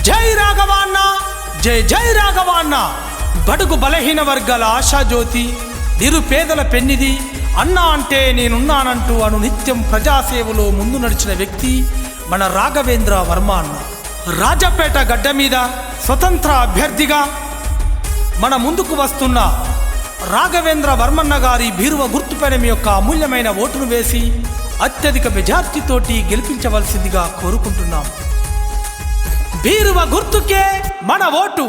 జై రాఘవాన్న, జై జై రాఘవాన్న. బడుగు బలహీన వర్గాల ఆశాజ్యోతి, నిరుపేదల పెన్నిది, అన్నా అంటే నేనున్నానంటూ నిత్యం ప్రజాసేవలో ముందు నడిచిన వ్యక్తి మన రాఘవేంద్ర వర్మ అన్న. రాజపేట గడ్డ మీద స్వతంత్ర అభ్యర్థిగా మన ముందుకు వస్తున్న రాఘవేంద్ర వర్మన్న గారి బీరువ గుర్తుపైన మీ యొక్క అమూల్యమైన ఓటును వేసి అత్యధిక మెజార్టీతోటి గెలిపించవలసిందిగా కోరుకుంటున్నాం. బీరువ గుర్తుకే మన ఓటు,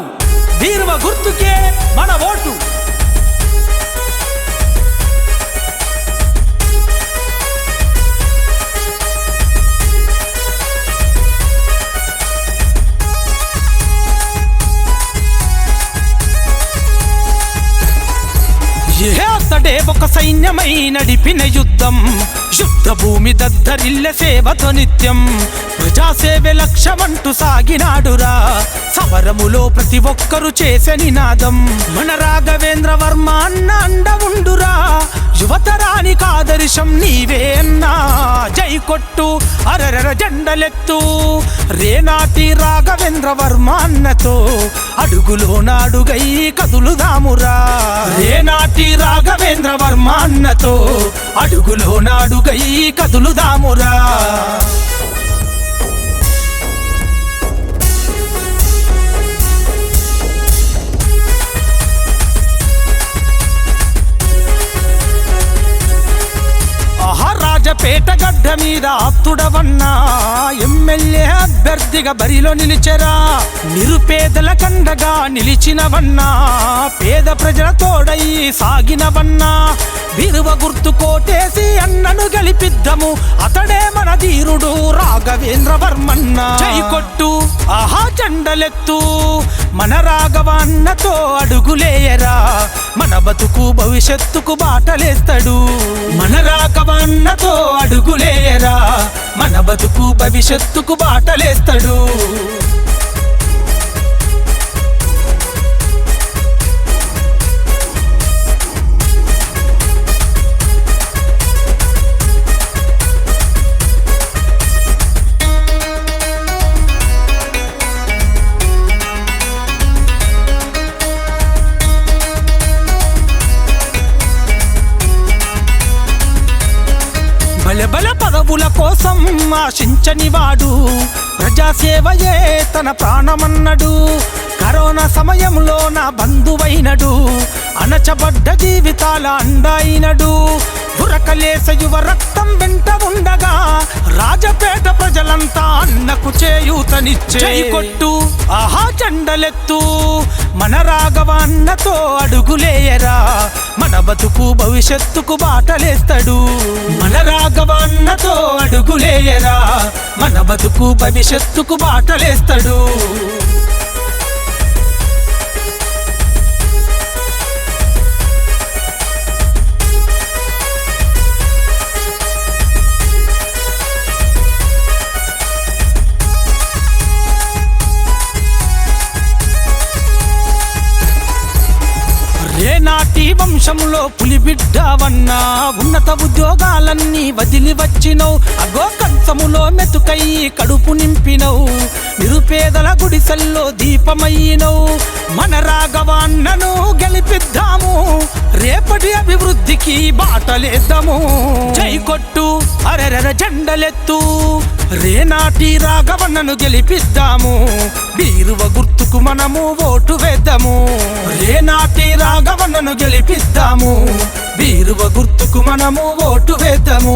బీరువ గుర్తుకే మన ఓటు. అతడే ఒక సైన్యమై నడిపిన యుద్ధం, యుద్ధ భూమి దద్దరిల్ల సేవతో నిత్యం. ప్రజాసేవే లక్ష్యమంటూ సాగినాడురా, సమరములో ప్రతి ఒక్కరు చేసే నినాదం. మన రాఘవేంద్ర వర్మ అన్న అండ ఉండురా, యువతరానికి ఆదర్శం నీవే అన్నా. జై కొట్టు అరరర జెండలెత్తు, రేనాటి రాఘవేంద్ర వర్మ అన్నతో అడుగులోనాడుగై కదులుదామురా. రేనాటి రాఘవేంద్ర వర్మ అన్నతో అడుగులోనాడుగై కదులుదామురా. రాజపేట గడ్డ మీద ఆప్తుడవన్నా, ఎమ్మెల్యే అభ్యర్థిగా బరిలో నిలిచెరా. నిరుపేదల కండగా నిలిచినవన్నా, పేద ప్రజల తోడై సాగినవన్నా. బీరువ గుర్తు కోటేసి అన్నను గెలిపిద్దాము, అతడే మన ధీరుడు రాఘవేంద్ర వర్మన్న. జై కొట్టు ఆహా జెండలెత్తు, మన రాఘవన్నతో అడుగులేయరా. మన బతుకు భవిష్యత్తుకు బాటలేస్తాడు, మన రాఘవన్నతో అడుగులేయరా. మన బతుకు భవిష్యత్తుకు బాటలేస్తాడు. బల పదవుల కోసం ఆశించని వాడు, ప్రజాసేవయే తన ప్రాణమన్నడు. కరోనా సమయంలో నా బంధువైనడు, అణచబడ్డ జీవితాల అండాయినడు. ఉరకలేస యువ రక్తం వెంట ఉండగా, రాజపేట ప్రజలంతా అన్నకు చేయూతనిచ్చే. జై కొట్టు ఆహా జెండలెత్తు, మన రాఘవన్నతో అడుగులేయరా. మన బతుకు భవిష్యత్తుకు బాటలేస్తాడు, మన రాఘవన్నతో అడుగులేయరా. మన బతుకు భవిష్యత్తుకు బాటలేస్తాడు. రేనాటి వంశంలో పులిబిడ్డవన్నా, ఉన్నత ఉద్యోగాలన్నీ వదిలి వచ్చినవు. అగో కంచములో మెతుకై కడుపు నింపినవు, నిరుపేదల గుడిసెల్లో దీపమయ్యినవు. మన రాఘవన్నను గెలిపిద్దాము, రేపటి అభివృద్ధికి బాటలేద్దాము. జై కొట్టు అరెరెర జెండలెత్తు, రేనాటి రాఘవన్నను గెలిపిద్దాము. బీరువ గుర్తుకు మనము ఓటు వేద్దాము, రేనాటి రాఘవన్నను గెలిపిద్దాము. బీరువ గుర్తుకు మనము ఓటు వేద్దాము.